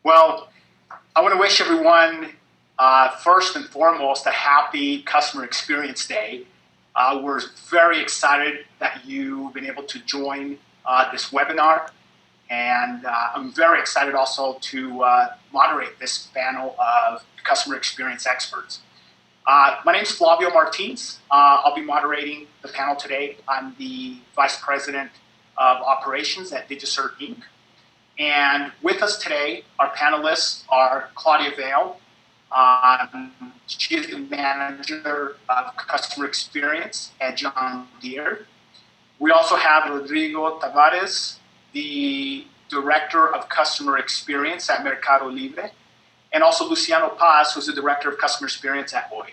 Well, I want to wish everyone, first and foremost, a happy Customer Experience Day. We're very excited that you've been able to join this webinar. And I'm very excited also to moderate this panel of customer experience experts. My name is Flavio Martins. I'll be moderating the panel today. I'm the Vice President of Operations at Digicert, Inc. And with us today, our panelists are Claudia Vale. She is the Manager of Customer Experience at John Deere. We also have Rodrigo Tavares, the Director of Customer Experience at Mercado Livre, and also Luciano Paz, who's the Director of Customer Experience at Vale.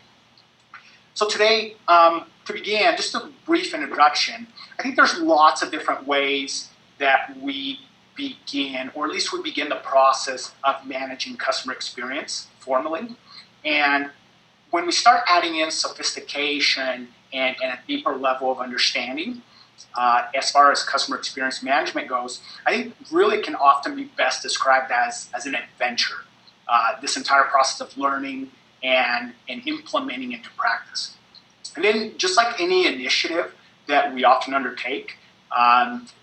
So today, to begin, just a brief introduction. I think there's lots of different ways that we begin, or at least we begin the process of managing customer experience formally. And when we start adding in sophistication and a deeper level of understanding, as far as customer experience management goes, I think really can often be best described as an adventure. This entire process of learning and implementing into practice. And then just like any initiative that we often undertake,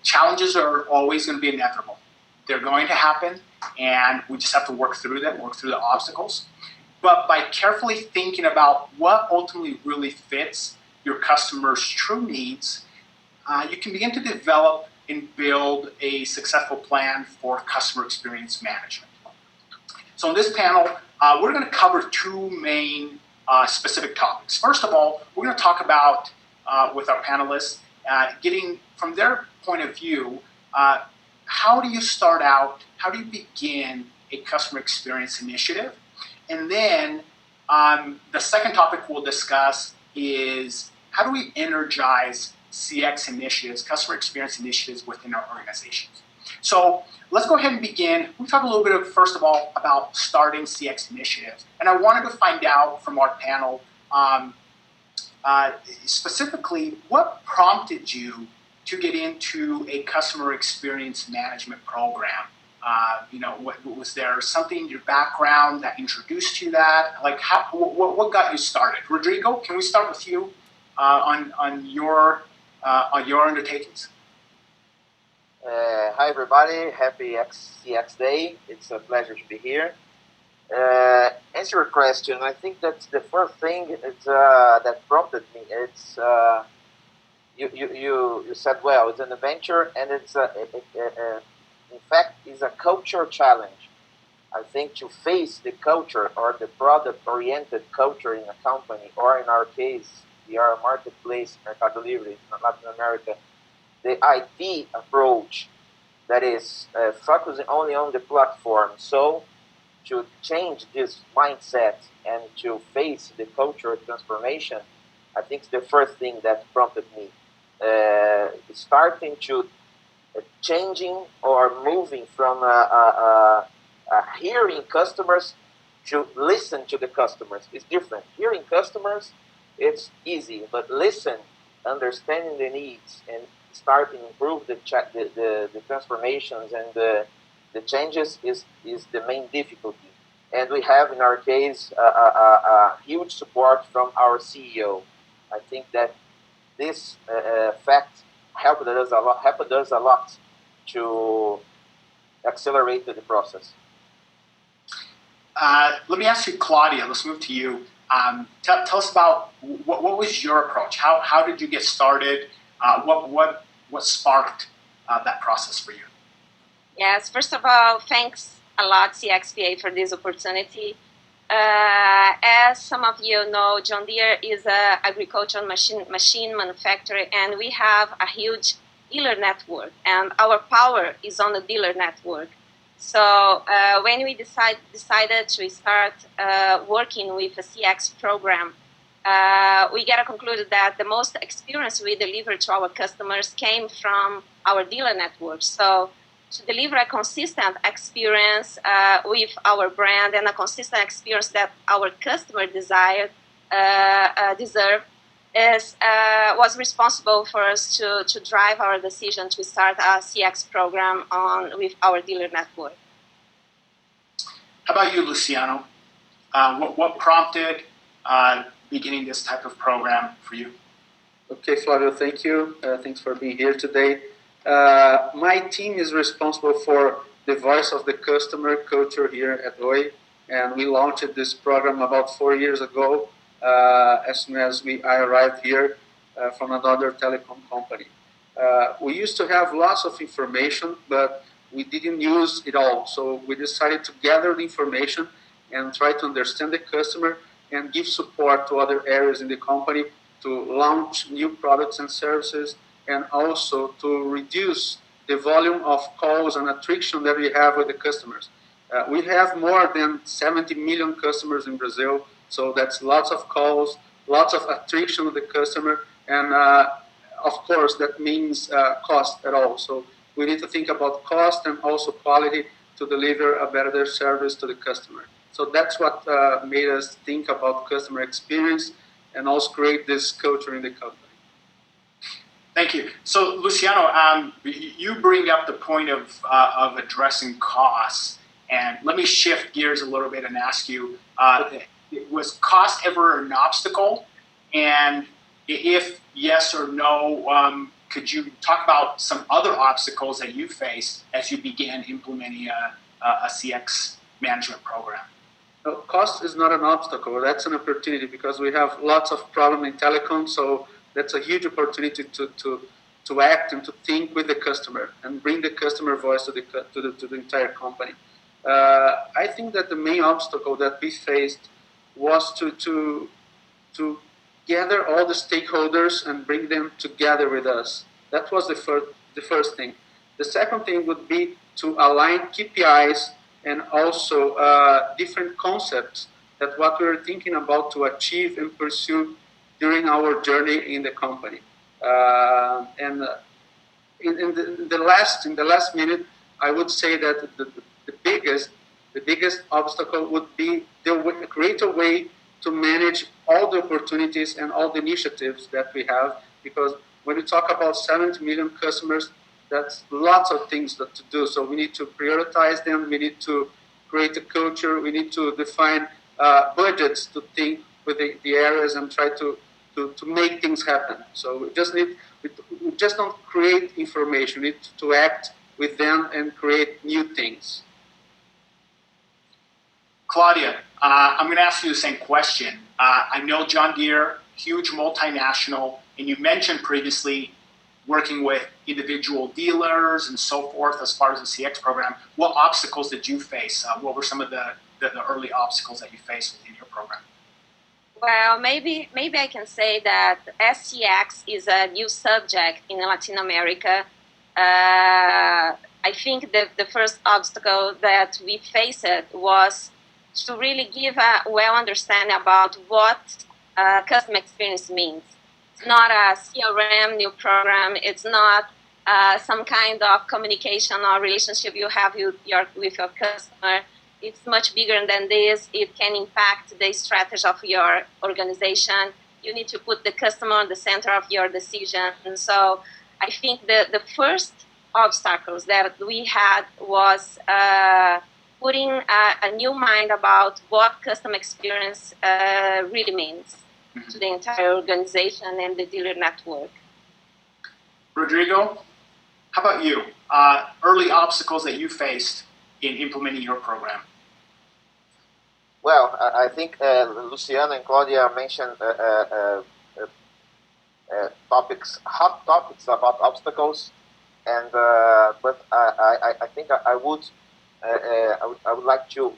challenges are always going to be inevitable. They're going to happen, and we just have to work through them, work through the obstacles. But by carefully thinking about what ultimately really fits your customer's true needs, you can begin to develop and build a successful plan for customer experience management. So in this panel, we're going to cover two main specific topics. First of all, we're going to talk about, with our panelists, getting from their point of view, how do you start out, how do you begin a customer experience initiative? And then the second topic we'll discuss is how do we energize CX initiatives, customer experience initiatives within our organizations. So let's go ahead and begin. We'll talk a little bit, first of all, about starting CX initiatives. And I wanted to find out from our panel, specifically, what prompted you to get into a customer experience management program? Was there something in your background that introduced you to that? Like, what got you started? Rodrigo, can we start with you on your undertakings? Hi everybody, happy CX Day. It's a pleasure to be here. Answer your question. I think that's the first thing that prompted me. It's you said well. It's an adventure, and it's in fact is a culture challenge. I think to face the culture or the product-oriented culture in a company, or in our case, we are a marketplace, Mercado Livre, in Latin America. The IT approach that is focusing only on the platform. So to change this mindset and to face the cultural transformation, I think it's the first thing that prompted me. Starting to changing or moving from hearing customers to listen to the customers. It's different. Hearing customers, it's easy, but listen, understanding the needs, and starting to improve the transformations and the changes is the main difficulty. And we have, in our case, a huge support from our CEO. I think that this fact helped us a lot to accelerate the process. Let me ask you, Claudia. Let's move to you. Tell us about what was your approach? How did you get started? What sparked that process for you? Yes, first of all, thanks a lot, CXPA, for this opportunity. As some of you know, John Deere is an agricultural machine manufacturer, and we have a huge dealer network, and our power is on the dealer network. So when we decided to start working with a CX program, we got to conclude that the most experience we deliver to our customers came from our dealer network. So to deliver a consistent experience with our brand and a consistent experience that our customer deserve, was responsible for us to drive our decision to start a CX program with our dealer network. How about you, Luciano? What prompted beginning this type of program for you? Okay, Flavio, thank you. Thanks for being here today. My team is responsible for the voice of the customer culture here at Oi, and we launched this program about 4 years ago as soon as I arrived here from another telecom company. We used to have lots of information, but we didn't use it all. So we decided to gather the information and try to understand the customer and give support to other areas in the company to launch new products and services, and also to reduce the volume of calls and attrition that we have with the customers. We have more than 70 million customers in Brazil, so that's lots of calls, lots of attrition with the customer, and of course that means cost at all. So we need to think about cost and also quality to deliver a better service to the customer. So that's what made us think about customer experience and also create this culture in the company. Thank you. So, Luciano, you bring up the point of addressing costs, and let me shift gears a little bit and ask you: was cost ever an obstacle? And if yes or no, could you talk about some other obstacles that you faced as you began implementing a CX management program? No, cost is not an obstacle. That's an opportunity because we have lots of problems in telecom. So that's a huge opportunity to act and to think with the customer and bring the customer voice to the entire company. I think that the main obstacle that we faced was to gather all the stakeholders and bring them together with us. That was the first thing. The second thing would be to align KPIs and also different concepts that what we were thinking about to achieve and pursue during our journey in the company. In the last minute, I would say that the biggest obstacle would be to create a way to manage all the opportunities and all the initiatives that we have, because when we talk about 70 million customers, that's lots of things to do. So we need to prioritize them. We need to create a culture. We need to define budgets to think with the areas and try to make things happen. So we just don't create information. We need to act with them and create new things. Claudia, I'm going to ask you the same question. I know John Deere, huge multinational, and you mentioned previously working with individual dealers and so forth as far as the CX program. What obstacles did you face? What were some of the early obstacles that you faced within your program? Well, maybe I can say that SCX is a new subject in Latin America. I think the first obstacle that we faced was to really give a well understanding about what customer experience means. It's not a CRM new program. It's not some kind of communication or relationship you have with your customer. It's much bigger than this. It can impact the strategy of your organization. You need to put the customer on the center of your decision. And so I think the first obstacles that we had was putting a new mind about what customer experience really means to the entire organization and the dealer network. Rodrigo, how about you? Early obstacles that you faced in implementing your program? Well, I think Luciano and Claudia mentioned hot topics about obstacles, and but I think I would like to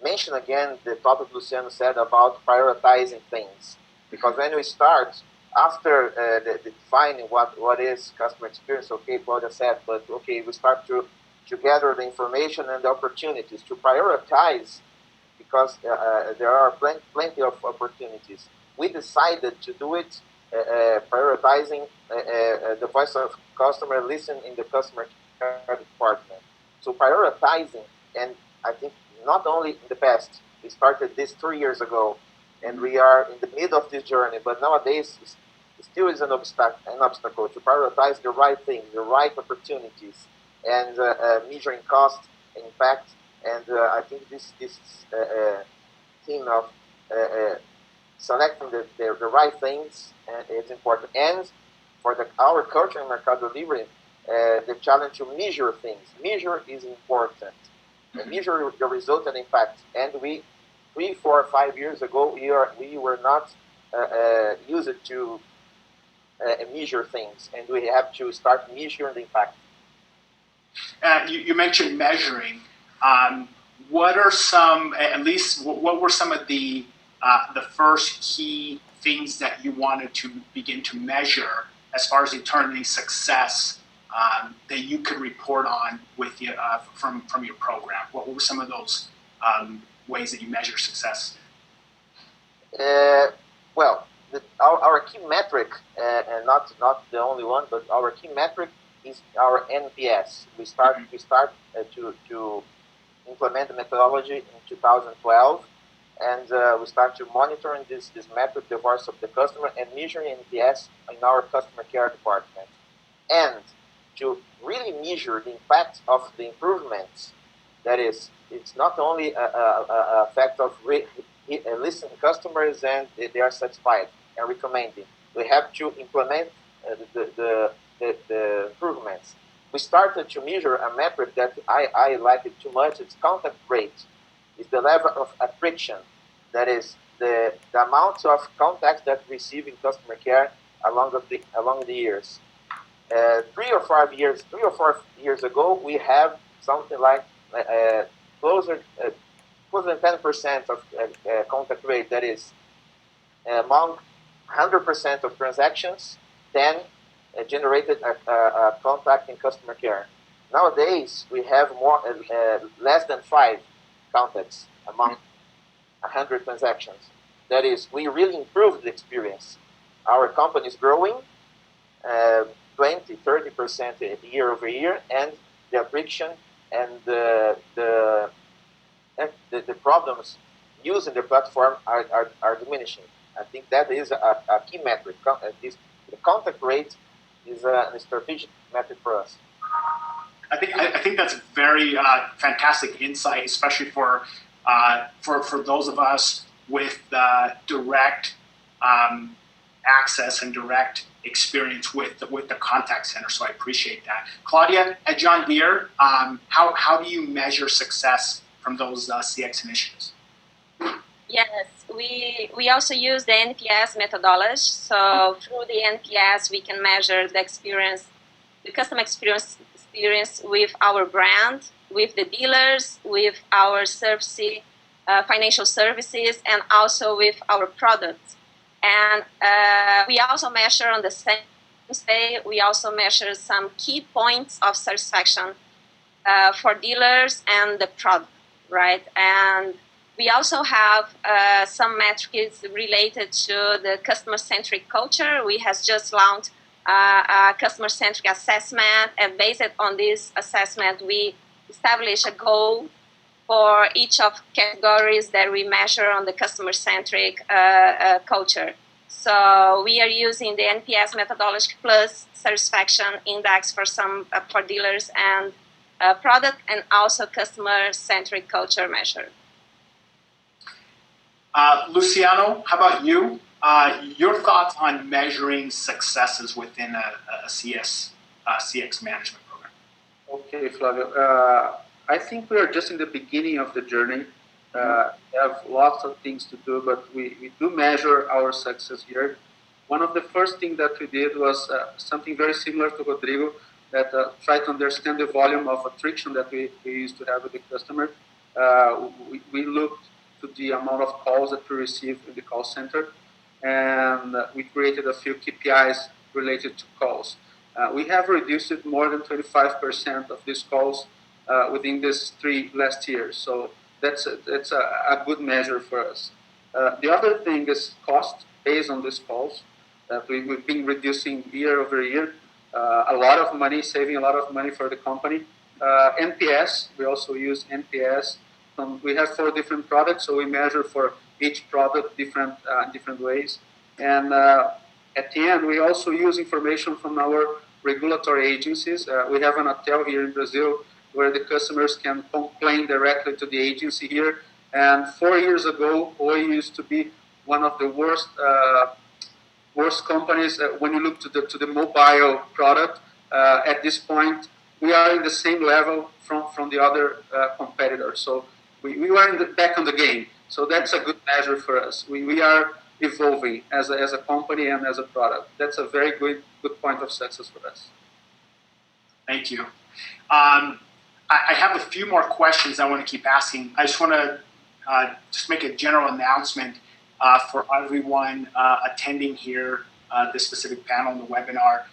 mention again the topic Luciano said about prioritizing things, because when we start after defining what is customer experience, okay, Claudia said, but okay, we start to gather the information and the opportunities to prioritize, because there are plenty of opportunities. We decided to do it prioritizing the voice of customer, listen in the customer care department. So prioritizing, and I think not only in the past, we started this 3 years ago, and we are in the middle of this journey, but nowadays it still is an obstacle to prioritize the right things, the right opportunities, and measuring cost, impact, And I think this thing of selecting the right things is important. And for our culture in Mercado Livre, the challenge to measure things. Measure is important. Measure the result and impact. And we, 3, 4, 5 years ago, we were not used to measure things, and we have to start measuring the impact. You mentioned measuring. What are some, at least, what were some of the first key things that you wanted to begin to measure as far as determining success that you could report on with you from your program? What were some of those ways that you measure success? Well, our key metric, and not the only one, but our key metric is our NPS. We start to implement the methodology in 2012, and we start to monitor this metric, the voice of the customer, and measuring NPS in our customer care department, and to really measure the impact of the improvements. That is, it's not only a fact of listening to customers and they are satisfied and recommending. We have to implement the improvements. We started to measure a metric that I like it too much. It's contact rate. It's the level of attrition. That is the amount of contacts that we receive in customer care along the years. 3 or 4 years ago, we have something like closer to 10% of contact rate. That is, among 100% of transactions, 10 generated a contact in customer care. Nowadays, we have less than 5 contacts among 100 transactions. That is, we really improved the experience. Our company is growing 20-30% year over year, and the friction and the problems using the platform are diminishing. I think that is a key metric. The contact rate is a strategic metric for us. I think that's very fantastic insight, especially for those of us with direct access and direct experience with the contact center. So I appreciate that. Claudia, at John Deere, how do you measure success from those CX initiatives? Yes, we also use the NPS methodology. So through the NPS, we can measure the experience, the customer experience with our brand, with the dealers, with our service, financial services, and also with our products. And we also measure on the same day, we also measure some key points of satisfaction for dealers and the product, right? And we also have some metrics related to the customer-centric culture. We have just launched a customer-centric assessment, and based on this assessment, we establish a goal for each of categories that we measure on the customer-centric culture. So we are using the NPS methodology plus satisfaction index for dealers and product, and also customer-centric culture measure. Luciano, how about you? Your thoughts on measuring successes within a CX management program? Okay, Flavio. I think we are just in the beginning of the journey. We have lots of things to do, but we do measure our success here. One of the first things that we did was something very similar to Rodrigo, that try to understand the volume of friction that we used to have with the customer. We looked to the amount of calls that we received in the call center, and we created a few KPIs related to calls. We have reduced it more than 25% of these calls within these 3 last years. So that's a good measure for us. The other thing is cost based on these calls that we've been reducing year over year. A lot of money, saving a lot of money for the company. NPS, we also use NPS. We have 4 different products, so we measure for each product different ways. And at the end, we also use information from our regulatory agencies. We have an hotel here in Brazil where the customers can complain directly to the agency here. And 4 years ago, Oi used to be one of the worst companies when you look to the mobile product. At this point, we are in the same level from the other competitors. So we are back on the game. So that's a good measure for us. We are evolving as a company and as a product. That's a very good point of success for us. Thank you. I have a few more questions I want to keep asking. I just want to just make a general announcement for everyone attending here, this specific panel in the webinar.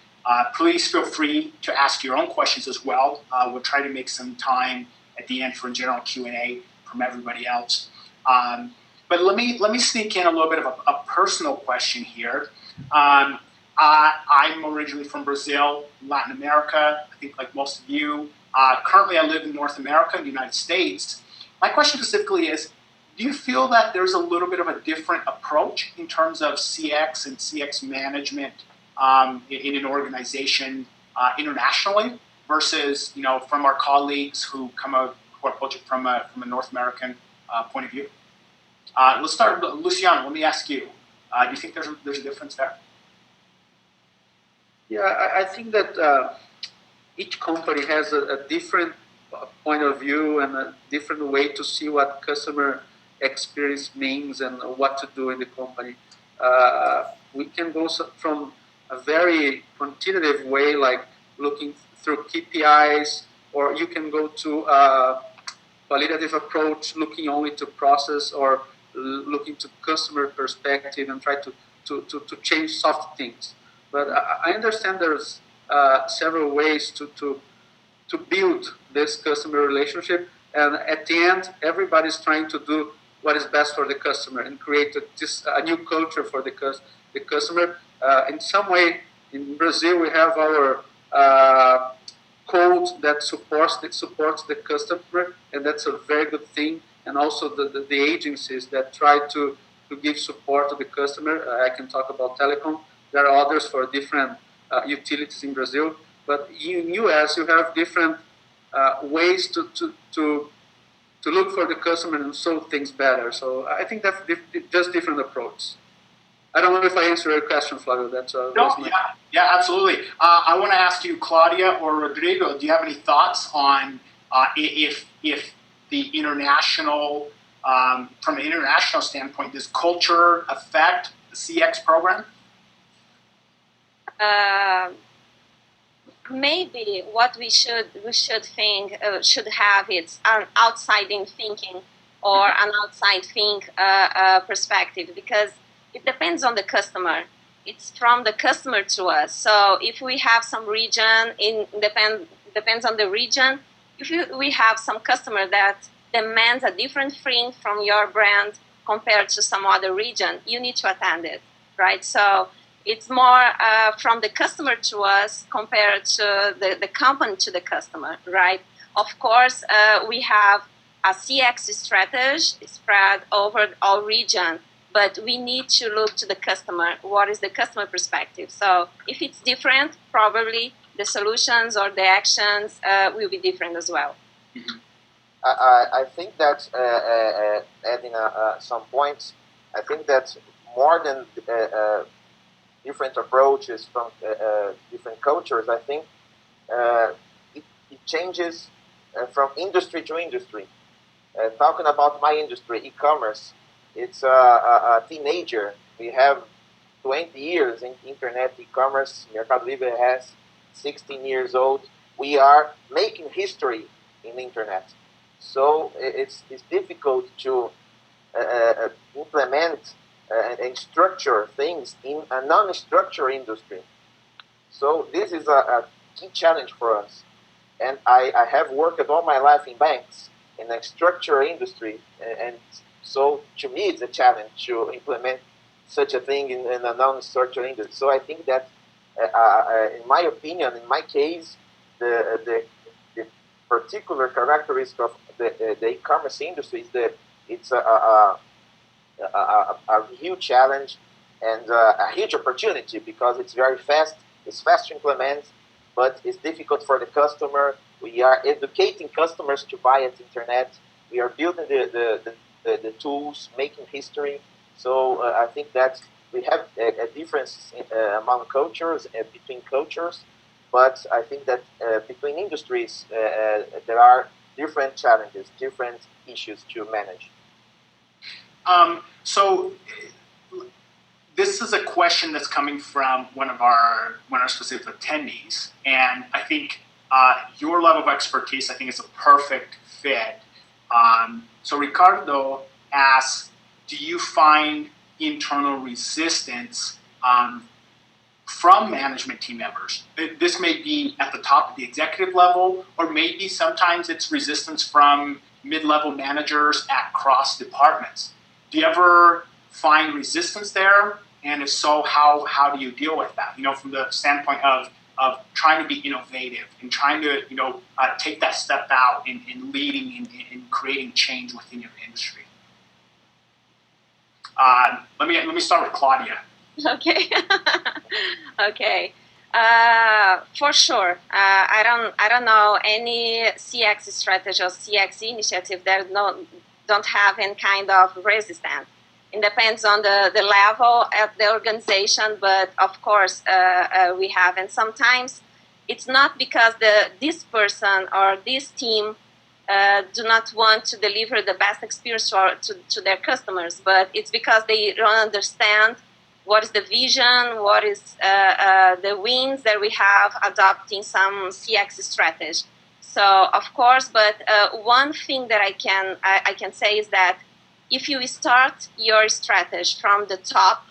Please feel free to ask your own questions as well. We'll try to make some time at the end for a general Q&A from everybody else. But let me sneak in a little bit of a personal question here. I'm originally from Brazil, Latin America, I think like most of you. Currently, I live in North America, in the United States. My question specifically is, do you feel that there's a little bit of a different approach in terms of CX and CX management in an organization internationally versus, from our colleagues who are approaching from a North American point of view? Let's start with Luciano. Let me ask you. Do you think there's a difference there? Yeah, I think that each company has a different point of view and a different way to see what customer experience means and what to do in the company. We can go from a very quantitative way, like looking through KPIs, or you can go to a qualitative approach, looking only to process or looking to customer perspective and try to change soft things. But I understand there's several ways to build this customer relationship, and at the end, everybody's trying to do what is best for the customer and create a new culture for the customer. In some way, in Brazil, we have our code that supports the customer, and that's a very good thing. And also the agencies that try to give support to the customer. I can talk about telecom. There are others for different utilities in Brazil, but in US you have different ways to look for the customer and solve things better. So I think that's just different approach. I don't know if I answered your question, Flavio. Yeah, absolutely. I want to ask you, Claudia or Rodrigo, do you have any thoughts on if the international, from an international standpoint, does culture affect the CX program? Maybe what we should have is an outside-in thinking or an outside think perspective, because it depends on the customer. It's from the customer to us. So if we have some region, depends on the region. If we have some customer that demands a different thing from your brand compared to some other region, you need to attend it, right? So it's more from the customer to us compared to the company to the customer, right? Of course, we have a CX strategy spread over all region, but we need to look to the customer. What is the customer perspective? So if it's different, probably the solutions or the actions will be different as well. Mm-hmm. I think that adding some points, I think that more than different approaches from different cultures, I think it changes from industry to industry. Talking about my industry, e-commerce, it's a teenager. We have 20 years in internet e-commerce. Mercado Livre has 16 years old. We are making history in the internet. So it's difficult to implement and structure things in a non-structured industry. So this is a key challenge for us. And I have worked all my life in banks, in a structured industry. And so to me, it's a challenge to implement such a thing in a non-structured industry. So I think that, in my opinion, in my case, the particular characteristic of the e-commerce industry is that it's a huge challenge and a huge opportunity, because it's very fast, it's fast to implement, but it's difficult for the customer, We are educating customers to buy at internet. We are building the tools, making history. So I think that we have a difference among cultures, between cultures, but I think that between industries, there are different challenges, different issues to manage. So this is a question that's coming from one of our specific attendees, and I think your level of expertise, I think, is a perfect fit. So Ricardo asks, do you find internal resistance from management team members? This may be at the top of the executive level, or maybe sometimes it's resistance from mid-level managers at cross departments. Do you ever find resistance there? And if so, how do you deal with that? From the standpoint of trying to be innovative and trying to take that step out in leading and creating change within your industry. Let me start with Claudia. Okay. Okay. For sure. I don't know any CX strategy or CX initiative that don't have any kind of resistance. It depends on the level of the organization, but of course we have. And sometimes it's not because this person or this team do not want to deliver the best experience to their customers, but it's because they don't understand what is the vision, what is the wins that we have adopting some CX strategy. So of course, but one thing that I can say is that if you start your strategy from the top,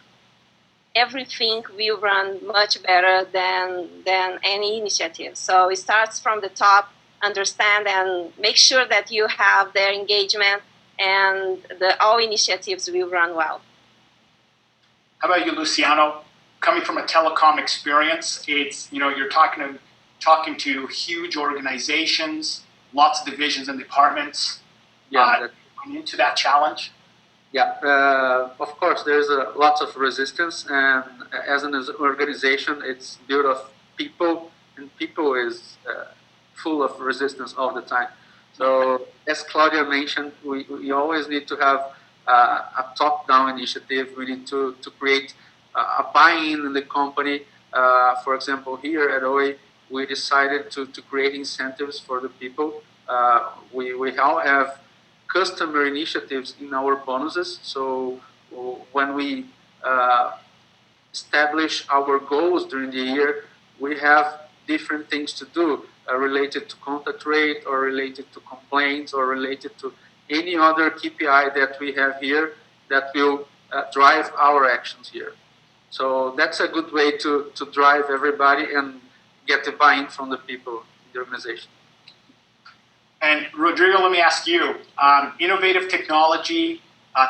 everything will run much better than any initiative. So it starts from the top, understand and make sure that you have their engagement, and all initiatives will run well. How about you, Luciano? Coming from a telecom experience, it's you're talking to huge organizations, lots of divisions and departments. Yeah, into that challenge. Yeah, of course, there's lots of resistance, and as an organization, it's built of people, and people is full of resistance all the time. So, as Claudia mentioned, we always need to have a top-down initiative. We need to create a buy-in in the company. For example, here at OE, we decided to create incentives for the people. We all have customer initiatives in our bonuses. So when we establish our goals during the year, we have different things to do related to contact rate, or related to complaints, or related to any other KPI that we have here that will drive our actions here. So that's a good way to drive everybody and get the buy-in from the people in the organization. And Rodrigo, let me ask you, innovative technology,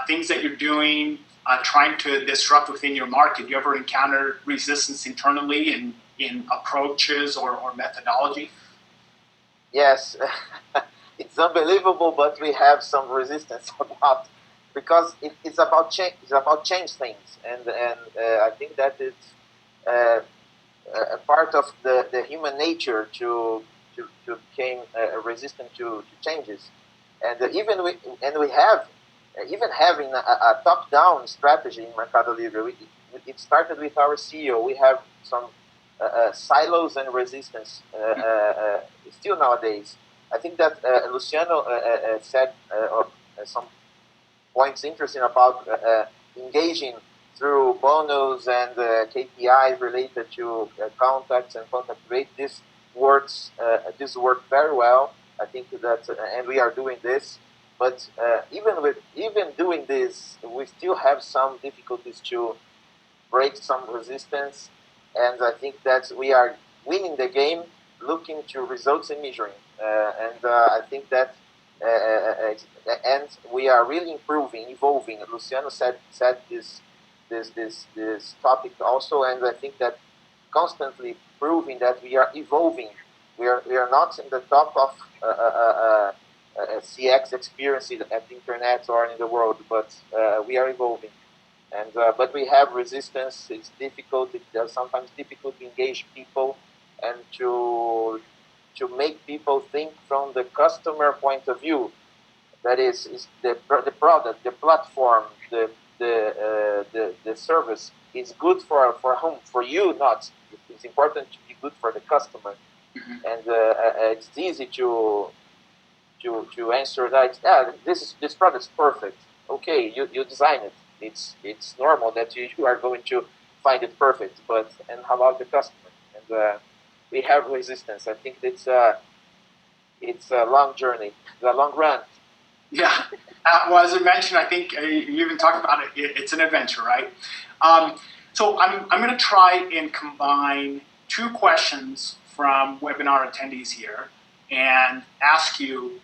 things that you're doing, trying to disrupt within your market, do you ever encounter resistance internally in approaches or methodology? Yes, it's unbelievable, but we have some resistance about, because it's about change. It's about change things, and I think that it's a part of the human nature to become resistant to changes, and we have even having a top-down strategy in Mercado Livre. It started with our CEO. We have some silos and resistance still nowadays. I think that Luciano said some points interesting about engaging through bonus and KPIs related to contacts and contact rate. This works very well. I think that, and we are doing this. But even doing this, we still have some difficulties to break some resistance. And I think that we are winning the game, looking to results and measuring. And I think that, and we are really improving, evolving. Luciano said this topic also, and I think that constantly proving that we are evolving. We are not in the top of CX experience at the internet or in the world, but we are evolving. And but we have resistance. It's difficult. It's sometimes difficult to engage people and to to make people think from the customer point of view. That is the product, the platform, the service is good for whom? For you, not. It's important to be good for the customer. Mm-hmm. And it's easy to answer that. This product is perfect. Okay, you design it. It's normal that you are going to find it perfect. But and how about the customer? And we have resistance. I think it's a long journey, a long run. Yeah. Well, as I mentioned, I think you even talked about it. It's an adventure, right? So I'm going to try and combine two questions from webinar attendees here and ask you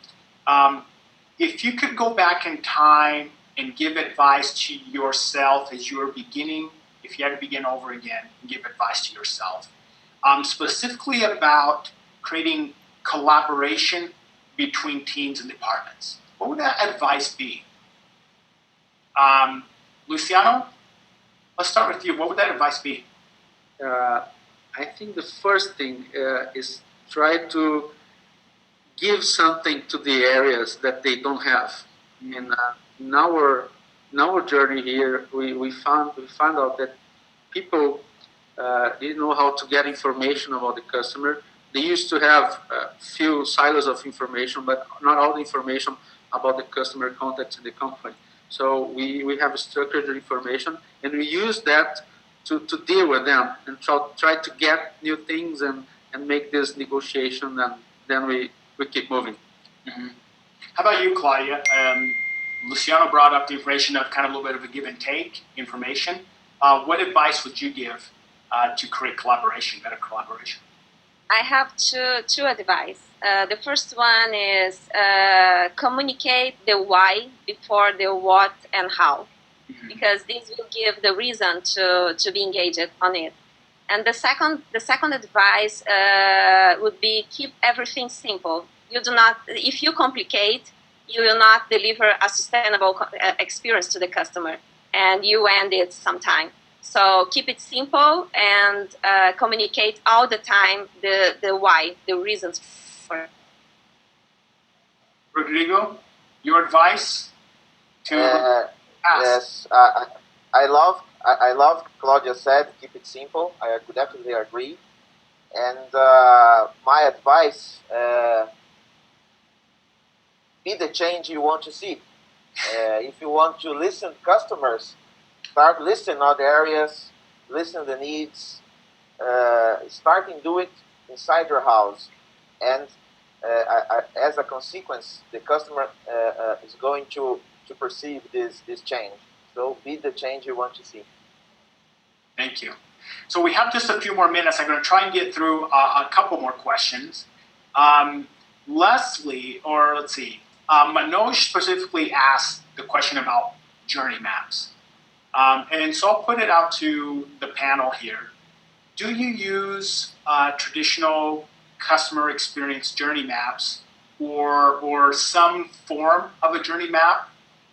if you could go back in time and give advice to yourself as you were beginning, if you had to begin over again and give advice to yourself, specifically about creating collaboration between teams and departments. What would that advice be? Luciano, let's start with you. What would that advice be? I think the first thing is try to give something to the areas that they don't have. And in our journey here, we found out that people didn't know how to get information about the customer. They used to have a few silos of information, but not all the information about the customer contacts in the company. So we have structured information, and we use that to deal with them and try to get new things and make this negotiation, and then we keep moving. Mm-hmm. How about you, Claudia? Luciano brought up the information of kind of a little bit of a give and take information. What advice would you give to create collaboration, better collaboration? I have two advice. The first one is communicate the why before the what and how, mm-hmm. because this will give the reason to be engaged on it. And the second advice would be keep everything simple. You do not, if you complicate, you will not deliver a sustainable experience to the customer, and you end it sometime. So keep it simple and communicate all the time the why, the reasons for it. Rodrigo, your advice to ask? Yes, I love Claudia said, keep it simple. I definitely agree. And my advice, be the change you want to see. If you want to listen to customers, start listening other areas, listen the needs, starting do it inside your house. And as a consequence, the customer is going to perceive this change. So be the change you want to see. Thank you. So we have just a few more minutes. I'm going to try and get through a couple more questions. Leslie, or let's see, Manoj specifically asked the question about journey maps. And so I'll put it out to the panel here. Do you use traditional customer experience journey maps or some form of a journey map?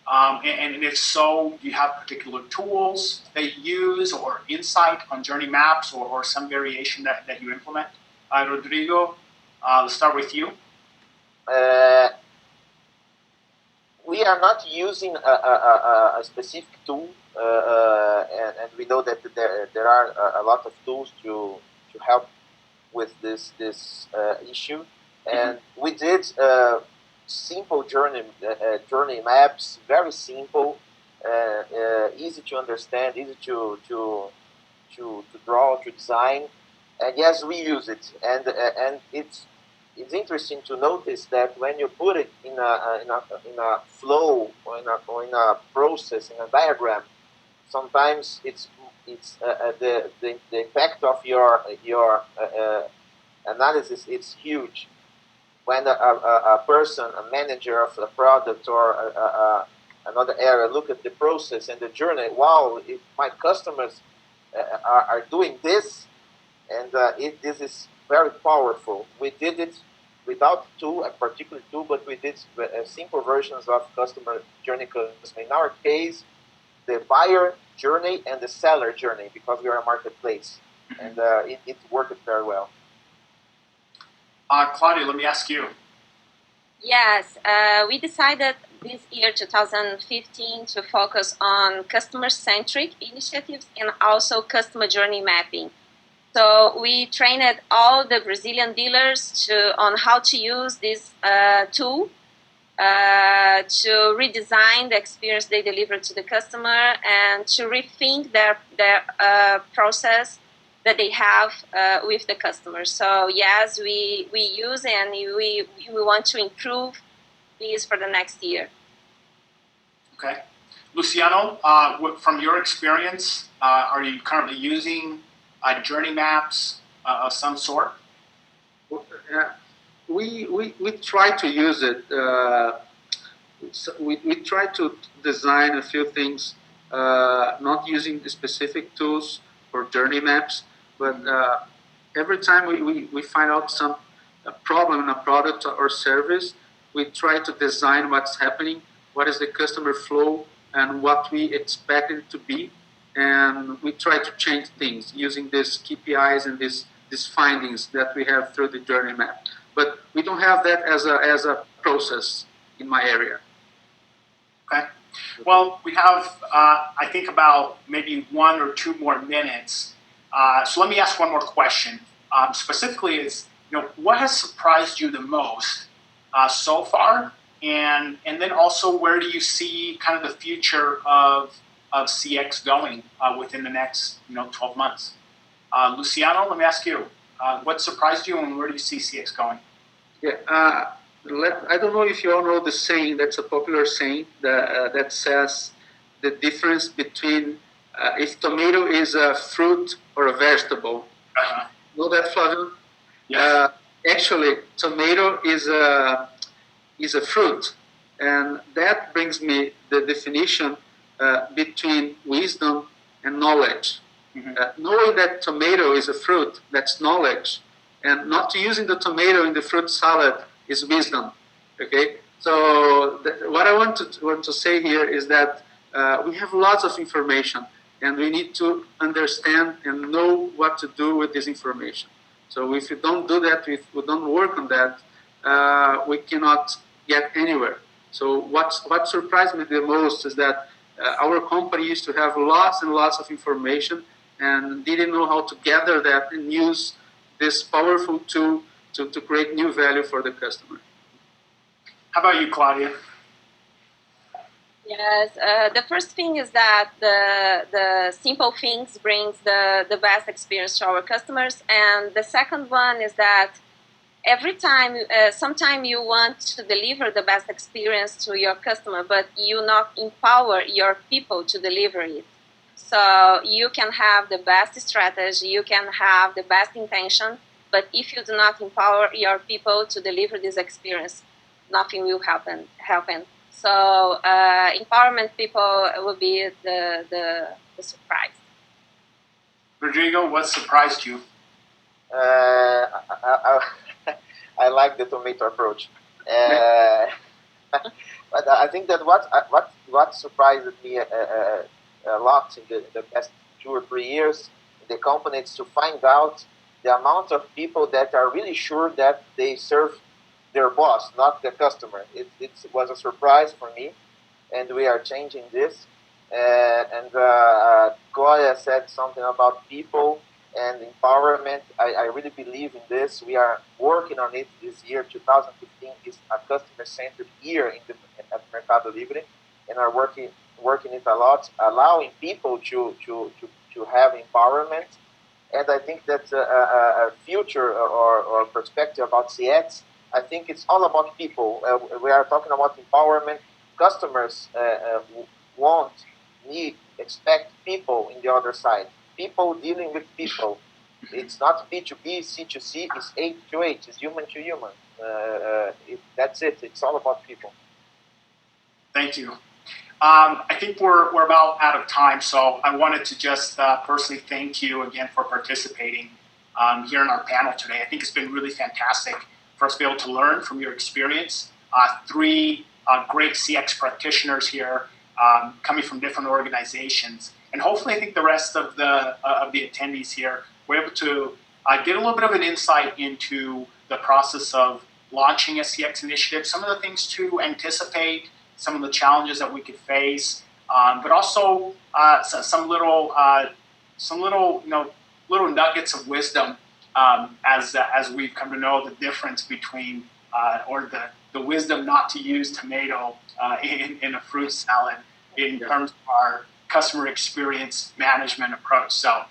And if so, do you have particular tools that you use or insight on journey maps or some variation that you implement? Rodrigo, let's start with you. We are not using a specific tool, and we know that there are a lot of tools to help with this issue. And we did simple journey maps, very simple, easy to understand, easy to draw, to design. And yes, we use it, and it's interesting to notice that when you put it in a flow or in a process, in a diagram, sometimes it's the impact of your analysis is huge. When a person, a manager of a product or another area look at the process and the journey, wow, if my customers are doing this, and this is very powerful. We did it without a particular tool, but we did simple versions of customer journey. In our case, the buyer journey and the seller journey, because we are a marketplace, and it worked very well. Claudia, let me ask you. Yes, we decided this year, 2015, to focus on customer-centric initiatives and also customer journey mapping. So we trained all the Brazilian dealers on how to use this tool to redesign the experience they deliver to the customer and to rethink their process that they have with the customer. So yes, we use and we want to improve these for the next year. Okay. Luciano, from your experience, are you currently using journey maps of some sort? We try to use it. We try to design a few things, not using the specific tools for journey maps, but every time we find out some problem in a product or service, we try to design what's happening, what is the customer flow, and what we expect it to be, and we try to change things using these KPIs and these findings that we have through the journey map. But we don't have that as a process in my area. Okay. Well, we have, I think, about maybe 1 or 2 more minutes. So let me ask one more question. Specifically, is what has surprised you the most so far, and then also where do you see kind of the future of CX going within the next 12 months? Luciano, let me ask you. What surprised you, and where do you see CX going? Yeah, I don't know if you all know the saying, that's a popular saying that says the difference between if tomato is a fruit or a vegetable. Know that, Flavio? Yes. Actually, tomato is a fruit, and that brings me the definition between wisdom and knowledge. Mm-hmm. Knowing that tomato is a fruit, that's knowledge, and not using the tomato in the fruit salad is wisdom. Okay, so what I want to say here is that we have lots of information, and we need to understand and know what to do with this information. So if you don't do that, if we don't work on that, we cannot get anywhere. So what surprised me the most is that our company used to have lots and lots of information and didn't know how to gather that and use this powerful tool to create new value for the customer. How about you, Claudia? Yes, the first thing is that the simple things brings the best experience to our customers, and the second one is that every time, sometimes you want to deliver the best experience to your customer, but you not empower your people to deliver it. So you can have the best strategy, you can have the best intention, but if you do not empower your people to deliver this experience, nothing will happen. So empowerment people will be the surprise. Rodrigo, what surprised you? I like the tomato approach, but I think that what surprised me a lot in the past 2 or 3 years in the company is to find out the amount of people that are really sure that they serve their boss, not the customer. It was a surprise for me, and we are changing this. And Claudia said something about people and empowerment. I really believe in this. We are working on it this year. 2015 is a customer-centered year at Mercado Livre, and are working it a lot, allowing people to have empowerment. And I think that a future or perspective about CX, I think it's all about people. We are talking about empowerment. Customers expect people in the other side. People dealing with people. It's not B2B, C2C, it's H to H, it's human to human. That's it. It's all about people. Thank you. I think we're about out of time, so I wanted to just personally thank you again for participating here in our panel today. I think it's been really fantastic for us to be able to learn from your experience. 3 great CX practitioners here coming from different organizations, and hopefully I think the rest of the attendees here were able to get a little bit of an insight into the process of launching a CX initiative, some of the things to anticipate, some of the challenges that we could face, but also some little little nuggets of wisdom as we've come to know the difference between or the wisdom not to use tomato in a fruit salad in terms of our customer experience management approach. So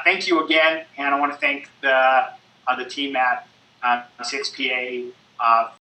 thank you again, and I want to thank the team at CXPA